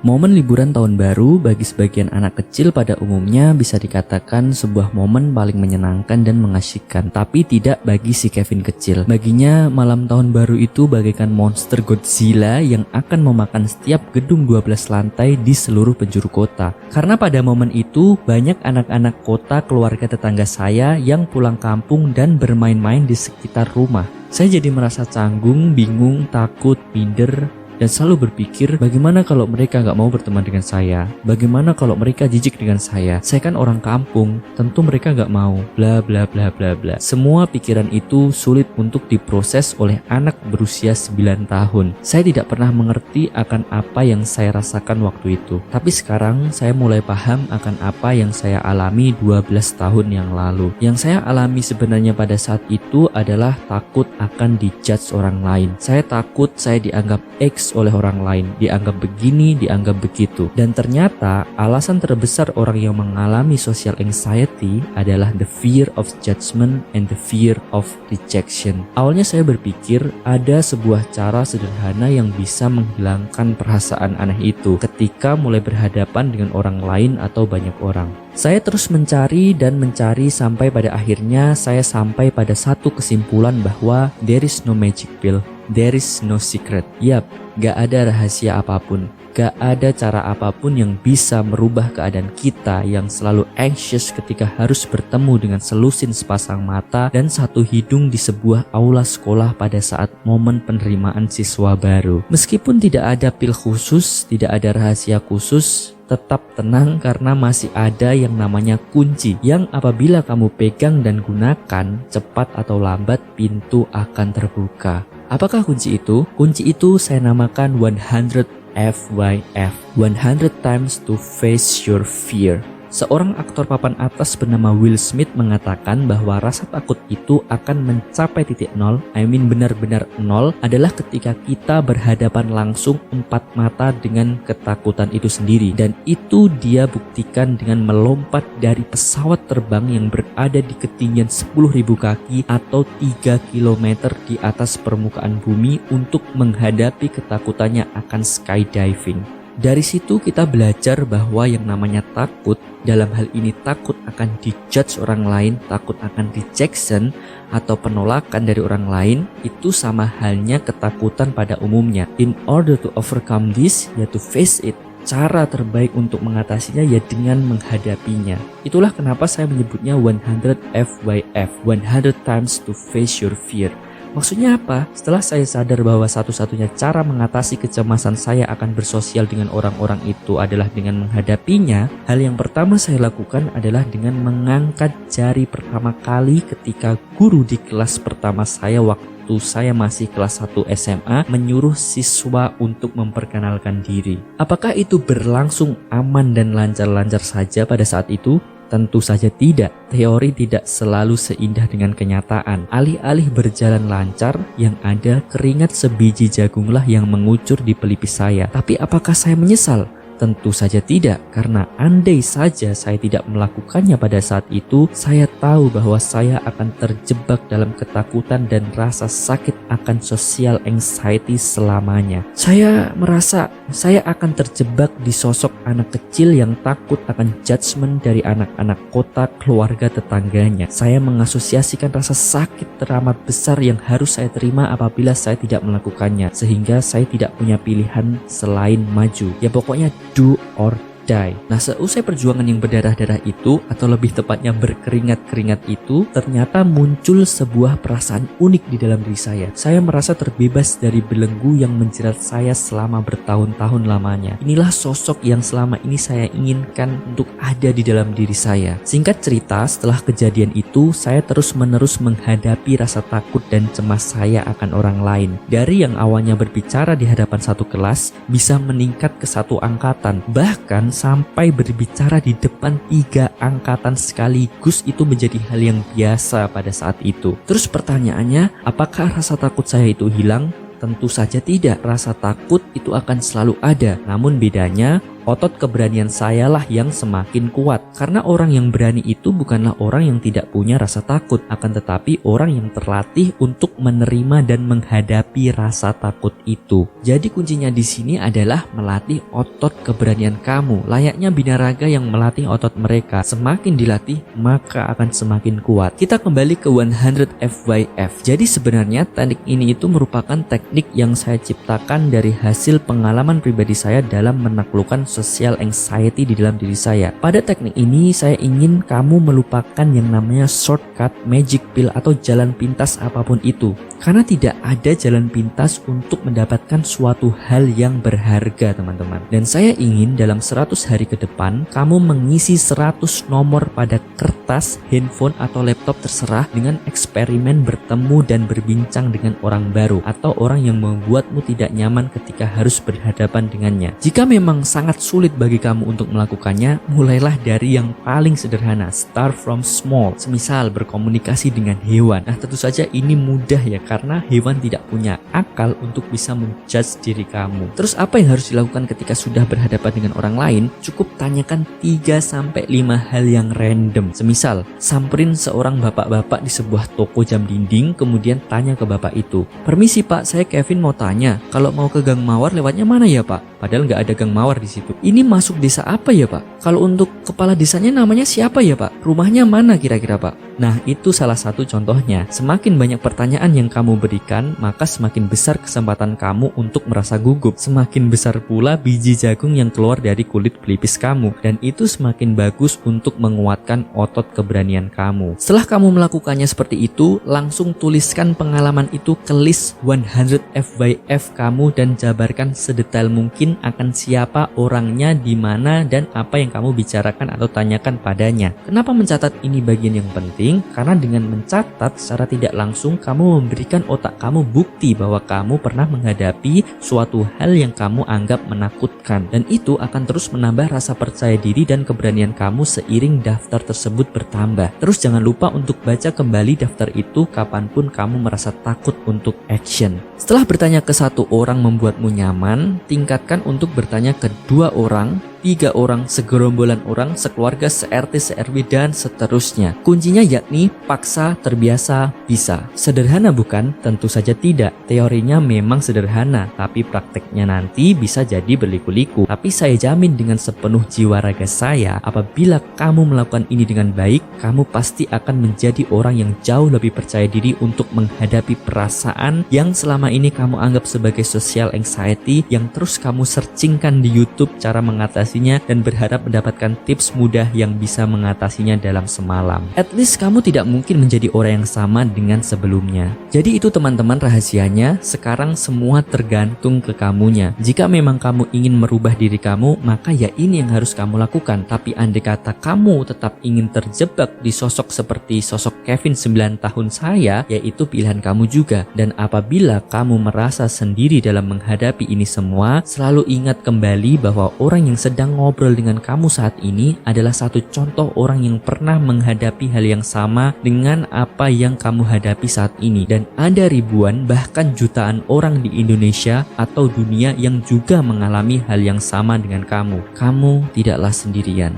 Momen liburan tahun baru bagi sebagian anak kecil pada umumnya bisa dikatakan sebuah momen paling menyenangkan dan mengasyikkan, tapi tidak bagi si Kevin kecil. Baginya malam tahun baru itu bagaikan monster Godzilla yang akan memakan setiap gedung 12 lantai di seluruh penjuru kota. Karena pada momen itu banyak anak-anak kota keluarga tetangga saya yang pulang kampung dan bermain-main di sekitar rumah. Saya jadi merasa canggung, bingung, takut, minder, dan selalu berpikir bagaimana kalau mereka gak mau berteman dengan saya, bagaimana kalau mereka jijik dengan saya kan orang kampung, tentu mereka gak mau, bla bla bla bla bla. Semua pikiran itu sulit untuk diproses oleh anak berusia 9 tahun. Saya tidak pernah mengerti akan apa yang saya rasakan waktu itu, tapi sekarang saya mulai paham akan apa yang saya alami 12 tahun yang lalu. Yang saya alami sebenarnya pada saat itu adalah takut akan dijudge orang lain. Saya takut saya dianggap X oleh orang lain, dianggap begini, dianggap begitu. Dan ternyata alasan terbesar orang yang mengalami social anxiety adalah the fear of judgment and the fear of rejection. Awalnya saya berpikir ada sebuah cara sederhana yang bisa menghilangkan perasaan aneh itu ketika mulai berhadapan dengan orang lain atau banyak orang. Saya terus mencari dan mencari sampai pada akhirnya saya sampai pada satu kesimpulan bahwa there is no magic pill, there is no secret. Yap, gak ada rahasia apapun, gak ada cara apapun yang bisa merubah keadaan kita yang selalu anxious ketika harus bertemu dengan selusin sepasang mata dan satu hidung di sebuah aula sekolah pada saat momen penerimaan siswa baru. Meskipun tidak ada pil khusus, tidak ada rahasia khusus, tetap tenang karena masih ada yang namanya kunci yang apabila kamu pegang dan gunakan, cepat atau lambat pintu akan terbuka. Apakah kunci itu? Kunci itu saya namakan 100 FYF, 100 times to face your fear. Seorang aktor papan atas bernama Will Smith mengatakan bahwa rasa takut itu akan mencapai titik nol, benar-benar nol, adalah ketika kita berhadapan langsung empat mata dengan ketakutan itu sendiri. Dan itu dia buktikan dengan melompat dari pesawat terbang yang berada di ketinggian 10.000 kaki atau 3 km di atas permukaan bumi untuk menghadapi ketakutannya akan skydiving. Dari situ kita belajar bahwa yang namanya takut, dalam hal ini takut akan dijudge orang lain, takut akan rejection atau penolakan dari orang lain, itu sama halnya ketakutan pada umumnya. In order to overcome this, ya to face it. Cara terbaik untuk mengatasinya ya dengan menghadapinya. Itulah kenapa saya menyebutnya 100 FYF, 100 times to face your fear. Maksudnya apa? Setelah saya sadar bahwa satu-satunya cara mengatasi kecemasan saya akan bersosial dengan orang-orang itu adalah dengan menghadapinya, hal yang pertama saya lakukan adalah dengan mengangkat jari pertama kali ketika guru di kelas pertama saya waktu saya masih kelas 1 SMA menyuruh siswa untuk memperkenalkan diri. Apakah itu berlangsung aman dan lancar-lancar saja pada saat itu? Tentu saja tidak. Teori tidak selalu seindah dengan kenyataan. Alih-alih berjalan lancar, yang ada keringat sebiji jagunglah yang mengucur di pelipis saya. Tapi apakah saya menyesal? Tentu saja tidak, karena andai saja saya tidak melakukannya pada saat itu, saya tahu bahwa saya akan terjebak dalam ketakutan dan rasa sakit akan social anxiety selamanya. Saya merasa saya akan terjebak di sosok anak kecil yang takut akan judgement dari anak-anak kota keluarga tetangganya. Saya mengasosiasikan rasa sakit teramat besar yang harus saya terima apabila saya tidak melakukannya, sehingga saya tidak punya pilihan selain maju. Ya pokoknya do or die. Nah, seusai perjuangan yang berdarah-darah itu, atau lebih tepatnya berkeringat-keringat itu, ternyata muncul sebuah perasaan unik di dalam diri saya. Saya merasa terbebas dari belenggu yang menjerat saya selama bertahun-tahun lamanya. Inilah sosok yang selama ini saya inginkan untuk ada di dalam diri saya. Singkat cerita, setelah kejadian itu, saya terus-menerus menghadapi rasa takut dan cemas saya akan orang lain. Dari yang awalnya berbicara di hadapan satu kelas, bisa meningkat ke satu angkatan. Bahkan sampai berbicara di depan 3 angkatan sekaligus itu menjadi hal yang biasa pada saat itu. Terus pertanyaannya, apakah rasa takut saya itu hilang? Tentu saja tidak. Rasa takut itu akan selalu ada. Namun bedanya, otot keberanian sayalah yang semakin kuat. Karena orang yang berani itu bukanlah orang yang tidak punya rasa takut, akan tetapi orang yang terlatih untuk menerima dan menghadapi rasa takut itu. Jadi kuncinya di sini adalah melatih otot keberanian kamu, layaknya binaraga yang melatih otot mereka. Semakin dilatih, maka akan semakin kuat. Kita kembali ke 100 FYF. Jadi sebenarnya teknik ini itu merupakan teknik yang saya ciptakan dari hasil pengalaman pribadi saya dalam menaklukkan social anxiety di dalam diri saya. Pada teknik ini saya ingin kamu melupakan yang namanya shortcut, magic pill atau jalan pintas apapun itu. Karena tidak ada jalan pintas untuk mendapatkan suatu hal yang berharga, teman-teman. Dan saya ingin dalam 100 hari ke depan kamu mengisi 100 nomor pada kertas, handphone atau laptop terserah dengan eksperimen bertemu dan berbincang dengan orang baru atau orang yang membuatmu tidak nyaman ketika harus berhadapan dengannya. Jika memang sangat sulit bagi kamu untuk melakukannya, mulailah dari yang paling sederhana. Start from small. Semisal berkomunikasi dengan hewan. Nah, tentu saja ini mudah ya, karena hewan tidak punya akal untuk bisa menjudge diri kamu. Terus apa yang harus dilakukan ketika sudah berhadapan dengan orang lain? Cukup tanyakan 3-5 hal yang random. Semisal, samperin seorang bapak-bapak di sebuah toko jam dinding, kemudian tanya ke bapak itu, "Permisi Pak, saya Kevin mau tanya, kalau mau ke Gang Mawar lewatnya mana ya Pak?" Padahal nggak ada Gang Mawar di situ. "Ini masuk desa apa ya Pak? Kalau untuk kepala desanya namanya siapa ya Pak? Rumahnya mana kira-kira Pak?" Nah, itu salah satu contohnya. Semakin banyak pertanyaan yang kamu berikan, maka semakin besar kesempatan kamu untuk merasa gugup. Semakin besar pula biji jagung yang keluar dari kulit pelipis kamu. Dan itu semakin bagus untuk menguatkan otot keberanian kamu. Setelah kamu melakukannya seperti itu, langsung tuliskan pengalaman itu ke list 100 FYF kamu dan jabarkan sedetail mungkin akan siapa orangnya, di mana, dan apa yang kamu bicarakan atau tanyakan padanya. Kenapa mencatat ini bagian yang penting? Karena dengan mencatat secara tidak langsung kamu memberikan otak kamu bukti bahwa kamu pernah menghadapi suatu hal yang kamu anggap menakutkan, dan itu akan terus menambah rasa percaya diri dan keberanian kamu seiring daftar tersebut bertambah. Terus jangan lupa untuk baca kembali daftar itu kapanpun kamu merasa takut untuk action. Setelah bertanya ke satu orang membuatmu nyaman, tingkatkan untuk bertanya ke 2 orang, 3 orang, segerombolan orang, sekeluarga, se-RT, se-RW, dan seterusnya. Kuncinya yakni paksa, terbiasa, bisa. Sederhana bukan? Tentu saja tidak. Teorinya memang sederhana, tapi prakteknya nanti bisa jadi berliku-liku. Tapi saya jamin dengan sepenuh jiwa raga saya, apabila kamu melakukan ini dengan baik, kamu pasti akan menjadi orang yang jauh lebih percaya diri untuk menghadapi perasaan yang selama ini kamu anggap sebagai social anxiety, yang terus kamu searchingkan di YouTube cara mengatasi dan berharap mendapatkan tips mudah yang bisa mengatasinya dalam semalam. At least kamu tidak mungkin menjadi orang yang sama dengan sebelumnya. Jadi itu teman-teman rahasianya. Sekarang semua tergantung ke kamunya. Jika memang kamu ingin merubah diri kamu, maka ya ini yang harus kamu lakukan. Tapi andai kata kamu tetap ingin terjebak di sosok seperti sosok Kevin 9 tahun saya, yaitu pilihan kamu juga. Dan apabila kamu merasa sendiri dalam menghadapi ini semua, selalu ingat kembali bahwa orang yang sedang ngobrol dengan kamu saat ini adalah satu contoh orang yang pernah menghadapi hal yang sama dengan apa yang kamu hadapi saat ini. Dan ada ribuan bahkan jutaan orang di Indonesia atau dunia yang juga mengalami hal yang sama dengan kamu. Kamu tidaklah sendirian.